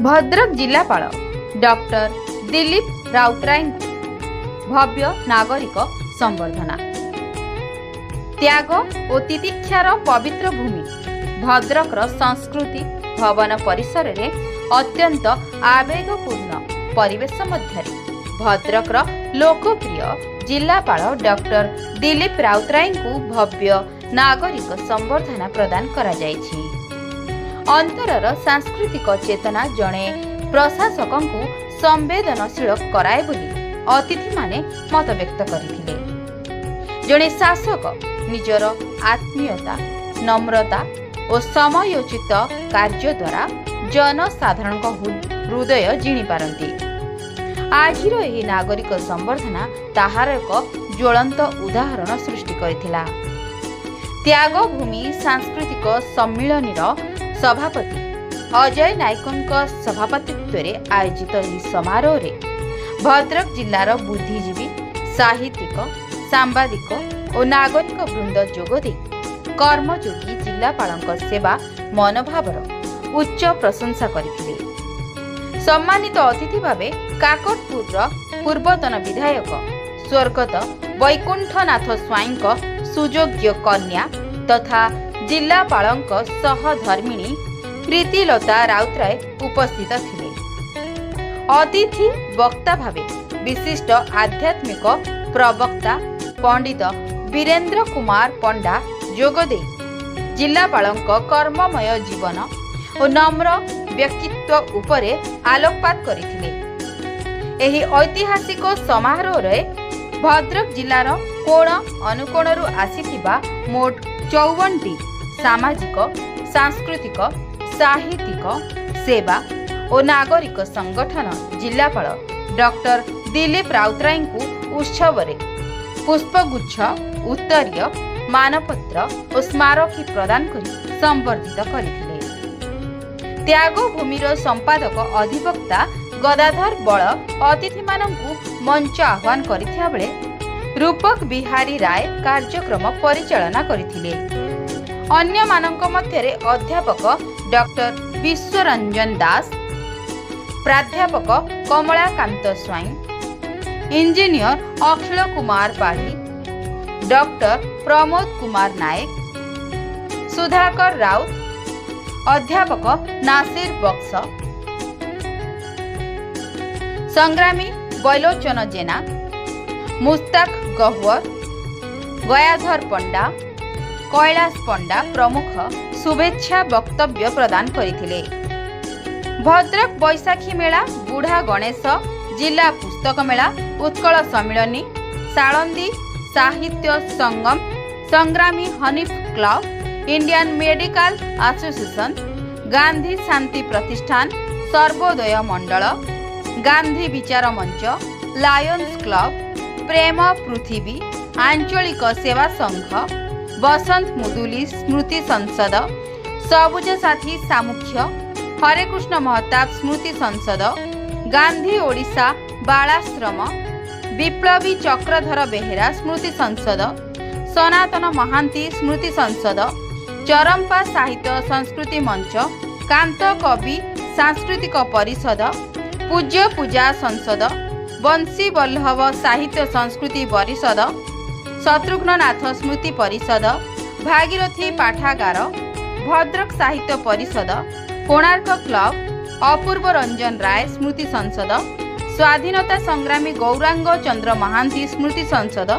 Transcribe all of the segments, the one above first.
भद्रक जिलापाल डॉक्टर दिलीप राउतराय भव्य नागरिक संबर्धना। त्याग और तितिक्षार पवित्र भूमि भद्रक संस्कृति भवन परिसर रे अत्यंत आवेगपूर्ण परिवेश मध्य भद्रक लोकप्रिय जिलापाल डॉक्टर दिलीप राउतराय को भव्य नागरिक संबर्धना प्रदान करा जायछि। अंतरर सांस्कृतिक चेतना जड़े प्रशासक को संवेदनशील कराए बोली अतिथि माने मत व्यक्त करथिले। जड़े शासक निजर आत्मीयता नम्रता और समयोचित कार्य द्वारा जनसाधारण हृदय जिणी पारंती। आजिर एही नागरिक संबर्धना ताहार एक ज्वलंत उदाहरण सृष्टि करथिला। त्याग भूमि सांस्कृतिक सम्मिलनीर सभापति अजय नायकों सभापतित्व में आयोजित यह समारोह रे भद्रक जिलार बुद्धिजीवी साहित्यिक सांबादिक और नागरिक वृंद जोगदे कर्मयोगी जिलापाल सेवा मनोभावर उच्च प्रशंसा करथिले। सम्मानित अतिथि भावे काकटपुर पूर्वतन विधायक स्वर्गत वैकुंठनाथ स्वाई सुयोग्य कन्या तथा जिलापाल सहधर्मिणी प्रीतिलता राउतराय उपस्थित थिले। अतिथि वक्ता भावे विशिष्ट आध्यात्मिक प्रवक्ता पंडित वीरेंद्र कुमार पंडा जोगदे जिलापाल कर्ममय जीवन और नम्र व्यक्तित्व उपरे आलोकपात करथिले। एही ऐतिहासिक समारोह रे भद्रक जिलार कोण अनुकोणरू आसीथिबा मोट 54टी सामाजिक सांस्कृतिक साहित्यिक सेवा और नागरिक संगठन जिलापाल डॉक्टर दिलीप राउतराय को उत्सव रे पुष्पगुच्छ उत्तरीय मानपत्र और स्मारकी प्रदान करी संबर्धित करथिले। त्याग भूमिर संपादक अधिवक्ता गदाधर बल अतिथि मानकु मंच आह्वान करिथिया बेले रूपक बिहारी राय कार्यक्रम परिचालना करथिले। अन्य मानक मध्यरे अध्यापक डॉक्टर विश्वरंजन दास, प्राध्यापक कमलाकांत स्वाई, इंजीनियर अखिल कुमार पाढ़ी, डॉक्टर प्रमोद कुमार नायक, सुधाकर राउत, अध्यापक नासिर बक्स, संग्रामी बैलोचन जेना, मुस्ताक गहवर, गयाधर पंडा, कैलाश पंडा प्रमुख शुभेच्छा वक्तव्य प्रदान करथिले। भद्रक बैशाखी मेला, बुढ़ा गणेश, जिला पुस्तक मेला, Utkal Sammilani, Salandi Sahitya Sangam, Sangrami Hanif club, Indian medical association, Gandhi Shanti Pratishthan, Sarvodaya मंडल, गांधी विचार मंच, लायंस क्लब, प्रेम पृथ्वी, आंचलिक सेवा संघ, बसंत मुदुली स्मृति संसद, सबुज साथी सामुख्य, हरे कृष्ण महताब स्मृति संसद, गांधी ओडिशा बालाश्रम, विप्लवी चक्रधर बेहेरा स्मृति संसद, सनातन महांती स्मृति संसद, चरंपा साहित्य संस्कृति मंच, कांत कवि सांस्कृतिक परिषद, पूज्य पूजा संसद, बंशी वल्लभ साहित्य संस्कृति परिषद, शत्रुघ्ननाथ स्मृति परिषद, भागीरथी पाठागार, भद्रक साहित्य परिषद, कोणार्क क्लब, अपूर्व रंजन राय स्मृति संसद, स्वाधीनता संग्रामी गौरांग चंद्र महांती स्मृति संसद,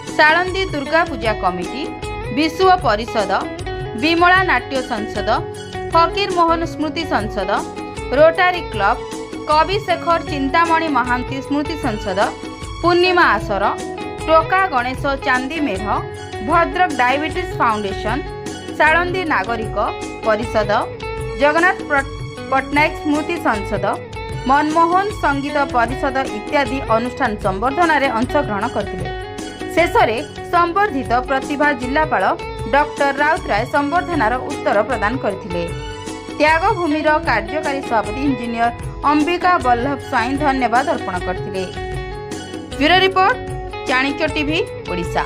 सालंदी दुर्गा पूजा कमिटी, विश्व परिषद, विमला नाट्य संसद, फकीर मोहन स्मृति संसद, रोटारी क्लब, कवि शेखर चिंतामणि महांती स्मृति संसद, पूर्णिमा आसर, टोका गणेश चांदी मेढ़, भद्रक डायबिटीज फाउंडेशन, सालंदी नागरिक परिषद, जगन्नाथ पट्टनायक स्मृति संसद, मनमोहन संगीत परिषद इत्यादि अनुष्ठान संबर्धना रे अंशग्रहण करथिले। शेषरे संबर्धित प्रतिभा जिलापाल डॉक्टर राउतराय संबर्धनार उत्तर प्रदान करथिले। त्यागभूमिर कार्यकारी सभापति इंजीनियर अंबिका बल्लभ स्वाई धन्यवाद अर्पण करथिले। Bureau report Chanakya TV Odisha.